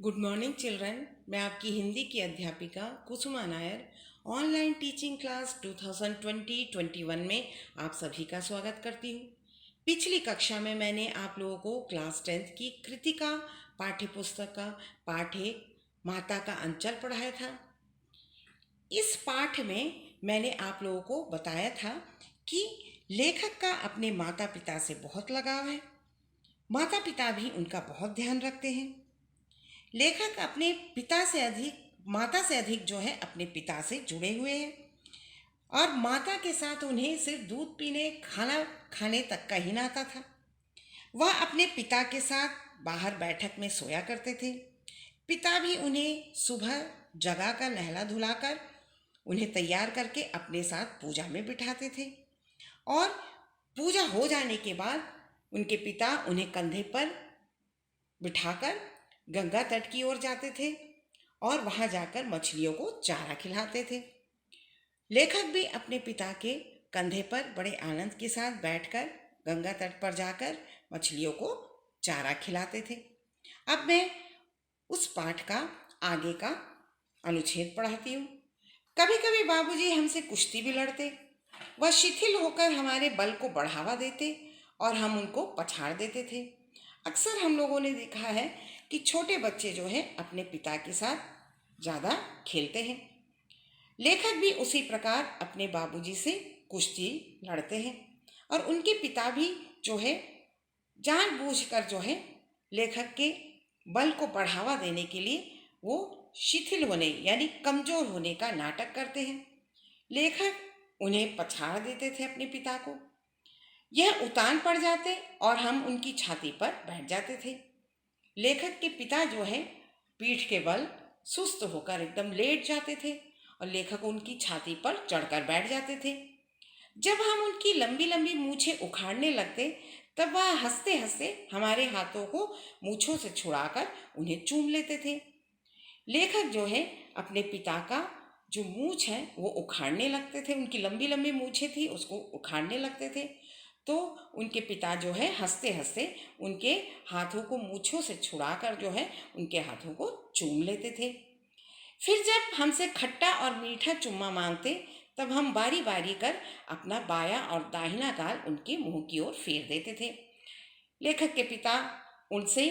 Good morning children. मैं आपकी हिंदी की अध्यापिका कुसुमा नायर ऑनलाइन टीचिंग क्लास 2020-21 में आप सभी का स्वागत करती हूँ। पिछली कक्षा में मैंने आप लोगों को क्लास 10th की कृतिका पाठ्य पुस्तक का पाठ 1 माता का अंचल पढ़ाया था। इस पाठ में मैंने आप लोगों को बताया था कि लेखक का अपने माता पिता से बहुत लगाव है। माता पिता भी उनका बहुत ध्यान रखते हैं। लेखक अपने पिता से अधिक माता से अधिक जो है अपने पिता से जुड़े हुए हैं और माता के साथ उन्हें सिर्फ दूध पीने खाना खाने तक का ही नाता था। वह अपने पिता के साथ बाहर बैठक में सोया करते थे। पिता भी उन्हें सुबह जगाकर नहला धुलाकर उन्हें तैयार करके अपने साथ पूजा में बिठाते थे और पूजा हो जाने के बाद उनके पिता उन्हें कंधे पर बिठाकर गंगा तट की ओर जाते थे और वहां जाकर मछलियों को चारा खिलाते थे। लेखक भी अपने पिता के कंधे पर बड़े आनंद के साथ बैठकर गंगा तट पर जाकर मछलियों को चारा खिलाते थे। अब मैं उस पाठ का आगे का अनुच्छेद पढ़ाती हूँ। कभी कभी बाबूजी हमसे कुश्ती भी लड़ते। वह शिथिल होकर हमारे बल को बढ़ावा देते और हम उनको पछाड़ देते थे। अक्सर हम लोगों ने देखा है कि छोटे बच्चे जो हैं अपने पिता के साथ ज़्यादा खेलते हैं। लेखक भी उसी प्रकार अपने बाबूजी से कुश्ती लड़ते हैं और उनके पिता भी जो है जानबूझकर जो है लेखक के बल को बढ़ावा देने के लिए वो शिथिल होने यानी कमज़ोर होने का नाटक करते हैं। लेखक उन्हें पछाड़ देते थे अपने पिता को। यह उतान पड़ जाते और हम उनकी छाती पर बैठ जाते थे। लेखक के पिता जो है पीठ के बल सुस्त होकर एकदम लेट जाते थे और लेखक उनकी छाती पर चढ़कर बैठ जाते थे। जब हम उनकी लंबी लंबी मूछें उखाड़ने लगते तब वह हंसते हंसते हमारे हाथों को मूछों से छुड़ाकर उन्हें चूम लेते थे। लेखक जो है अपने पिता का जो मूछ है वो उखाड़ने लगते थे। उनकी लंबी लंबी मूछें थी उसको उखाड़ने लगते थे तो उनके पिता जो है हंसते हंसते उनके हाथों को मूछों से छुड़ाकर जो है उनके हाथों को चूम लेते थे। फिर जब हमसे खट्टा और मीठा चुम्मा मांगते तब हम बारी बारी कर अपना बायां और दाहिना गाल उनके मुंह की ओर फेर देते थे। लेखक के पिता उनसे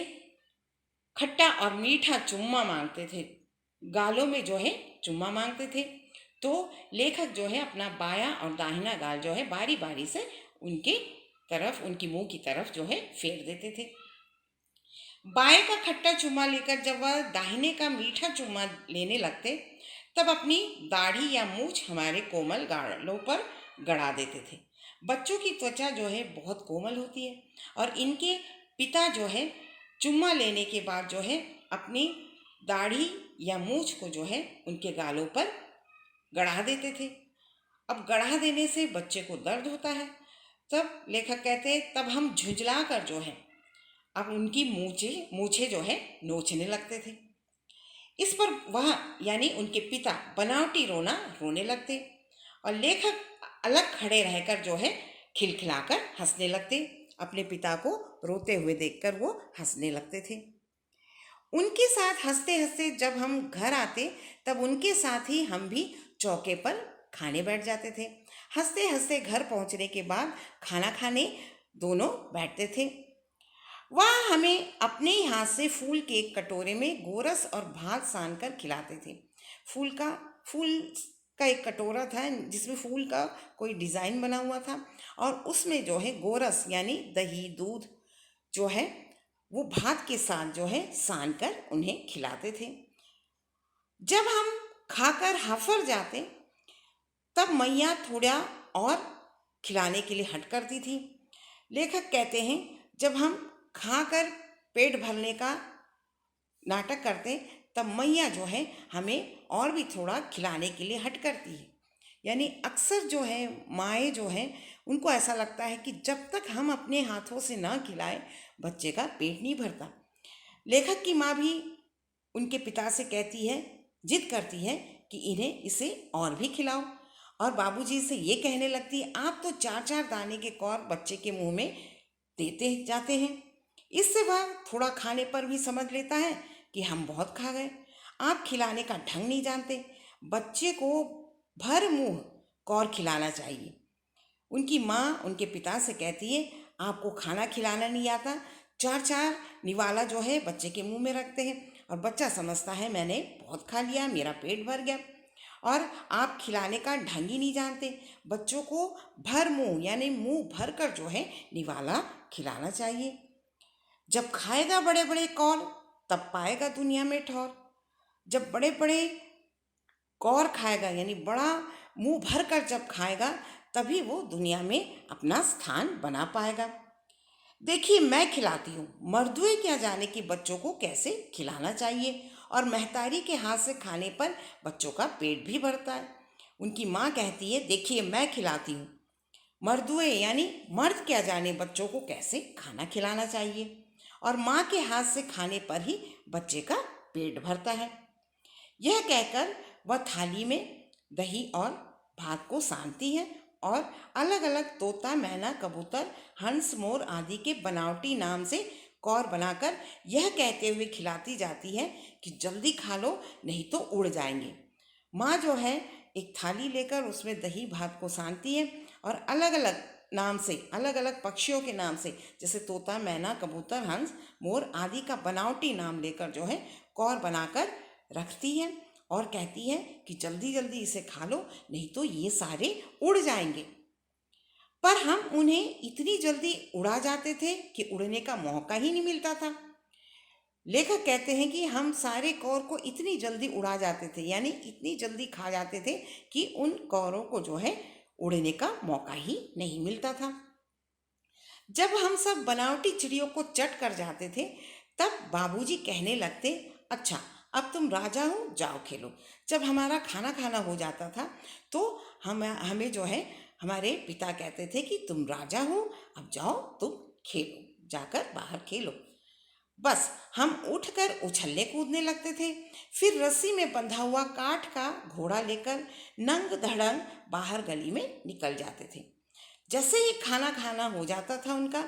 खट्टा और मीठा चुम्मा मांगते थे, गालों में जो है चुम्मा मांगते थे तो लेखक जो है अपना बायां और दाहिना गाल जो है बारी बारी से उनके तरफ उनकी मुंह की तरफ जो है फेर देते थे। बाएं का खट्टा चुम्मा लेकर जब वह दाहिने का मीठा चुम्मा लेने लगते तब अपनी दाढ़ी या मूछ हमारे कोमल गालों पर गड़ा देते थे। बच्चों की त्वचा जो है बहुत कोमल होती है और इनके पिता जो है चुम्मा लेने के बाद जो है अपनी दाढ़ी या मूछ को जो है उनके गालों पर गड़ा देते थे। अब गड़ा देने से बच्चे को दर्द होता है। तब लेखक कहते हैं तब हम झुंझला कर जो है अब उनकी मूछें जो है नोचने लगते थे। इस पर वह यानी उनके पिता बनावटी रोना रोने लगते और लेखक अलग खड़े रहकर जो है खिलखिलाकर हंसने लगते। अपने पिता को रोते हुए देखकर वो हंसने लगते थे। उनके साथ हंसते हंसते जब हम घर आते तब उनके साथ ही हम भी चौके पर खाने बैठ जाते थे। हंसते हंसते घर पहुंचने के बाद खाना खाने दोनों बैठते थे। वह हमें अपने ही हाथ से फूल के एक कटोरे में गोरस और भात सान कर खिलाते थे। फूल का एक कटोरा था जिसमें फूल का कोई डिज़ाइन बना हुआ था और उसमें जो है गोरस यानी दही दूध जो है वो भात के साथ जो है सान कर उन्हें खिलाते थे। जब हम खाकर हाफर जाते तब मैया थोड़ा और खिलाने के लिए हट करती थी। लेखक कहते हैं जब हम खाकर पेट भरने का नाटक करते तब मैया जो है हमें और भी थोड़ा खिलाने के लिए हट करती है। यानी अक्सर जो है माएँ जो हैं उनको ऐसा लगता है कि जब तक हम अपने हाथों से ना खिलाएं बच्चे का पेट नहीं भरता। लेखक की माँ भी उनके पिता से कहती है, जिद करती है कि इन्हें इसे और भी खिलाओ और बाबूजी से ये कहने लगती है आप तो 4-4 दाने के कौर बच्चे के मुंह में देते जाते हैं। इससे वह थोड़ा खाने पर भी समझ लेता है कि हम बहुत खा गए। आप खिलाने का ढंग नहीं जानते। बच्चे को भर मुंह कौर खिलाना चाहिए। उनकी माँ उनके पिता से कहती है, आपको खाना खिलाना नहीं आता। चार चार निवाला जो है बच्चे के मुंह में रखते हैं और बच्चा समझता है मैंने बहुत खा लिया, मेरा पेट भर गया। और आप खिलाने का ढंग ही नहीं जानते। बच्चों को भर मुंह यानी मुंह भर कर जो है निवाला खिलाना चाहिए। जब खाएगा बड़े बड़े कौर तब पाएगा दुनिया में ठौर। जब बड़े बड़े कौर खाएगा यानी बड़ा मुंह भर कर जब खाएगा तभी वो दुनिया में अपना स्थान बना पाएगा। देखिए मैं खिलाती हूँ, मर्दुए क्या जाने कि बच्चों को कैसे खिलाना चाहिए। और महतारी के हाथ से खाने पर बच्चों का पेट भी भरता है। उनकी माँ कहती है, देखिए मैं खिलाती हूँ, मर्दुए यानी मर्द क्या जाने बच्चों को कैसे खाना खिलाना चाहिए। और माँ के हाथ से खाने पर ही बच्चे का पेट भरता है। यह कहकर वह थाली में दही और भात को सानती है और अलग अलग तोता, मैना, कबूतर, हंस, मोर आदि के बनावटी नाम से कौर बनाकर यह कहते हुए खिलाती जाती है कि जल्दी खा लो नहीं तो उड़ जाएंगे। माँ जो है एक थाली लेकर उसमें दही भात को सानती है और अलग अलग नाम से, अलग अलग पक्षियों के नाम से, जैसे तोता, मैना, कबूतर, हंस, मोर आदि का बनावटी नाम लेकर जो है कौर बनाकर रखती है और कहती है कि जल्दी जल्दी इसे खा लो नहीं तो ये सारे उड़ जाएंगे। पर हम उन्हें इतनी जल्दी उड़ा जाते थे कि उड़ने का मौका ही नहीं मिलता था। लेखक कहते हैं कि हम सारे कौर को इतनी जल्दी उड़ा जाते थे यानी इतनी जल्दी खा जाते थे कि उन कौरों को जो है उड़ने का मौका ही नहीं मिलता था। जब हम सब बनावटी चिड़ियों को चट कर जाते थे तब बाबूजी कहने लगते, अच्छा अब तुम राजा हो, जाओ खेलो। जब हमारा खाना खाना हो जाता था तो हमें जो है हमारे पिता कहते थे कि तुम राजा हो, अब जाओ तुम खेलो, जाकर बाहर खेलो। बस हम उठकर उछलने कूदने लगते थे। फिर रस्सी में बंधा हुआ काठ का घोड़ा लेकर नंग धड़ंग बाहर गली में निकल जाते थे। जैसे ही खाना खाना हो जाता था उनका,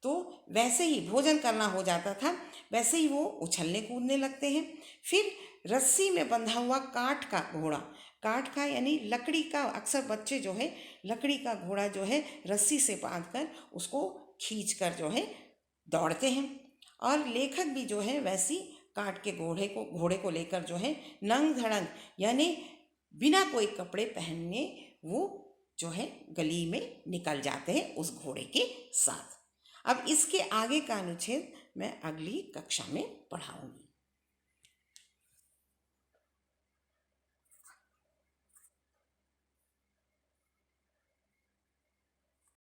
तो वैसे ही भोजन करना हो जाता था, वैसे ही वो उछलने कूदने लगते हैं। फिर रस्सी में बंधा हुआ काठ का घोड़ा, काठ का यानी लकड़ी का, अक्सर बच्चे जो है लकड़ी का घोड़ा जो है रस्सी से बांध कर उसको खींच कर जो है दौड़ते हैं। और लेखक भी जो है वैसी काठ के घोड़े को लेकर जो है नंग धड़ंग यानी बिना कोई कपड़े पहनने वो जो है गली में निकल जाते हैं उस घोड़े के साथ। अब इसके आगे का अनुच्छेद मैं अगली कक्षा में पढ़ाऊंगी।